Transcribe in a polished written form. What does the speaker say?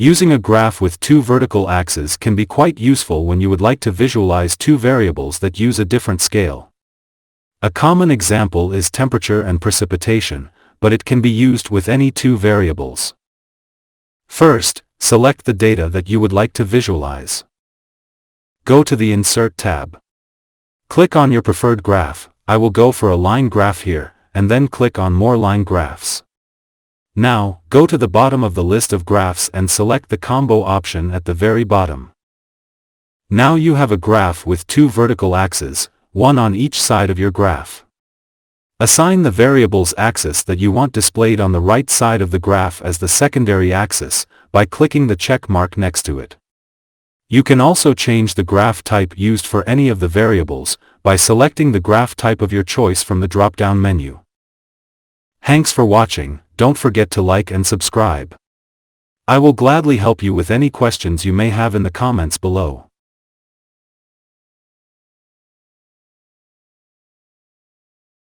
Using a graph with two vertical axes can be quite useful when you would like to visualize two variables that use a different scale. A common example is temperature and precipitation, but it can be used with any two variables. First, select the data that you would like to visualize. Go to the Insert tab. Click on your preferred graph. I will go for a line graph here, and then click on More Line Graphs. Now, go to the bottom of the list of graphs and select the combo option at the very bottom. Now you have a graph with two vertical axes, one on each side of your graph. Assign the variable's axis that you want displayed on the right side of the graph as the secondary axis, by clicking the check mark next to it. You can also change the graph type used for any of the variables, by selecting the graph type of your choice from the drop-down menu. Thanks for watching. Don't forget to like and subscribe. I will gladly help you with any questions you may have in the comments below.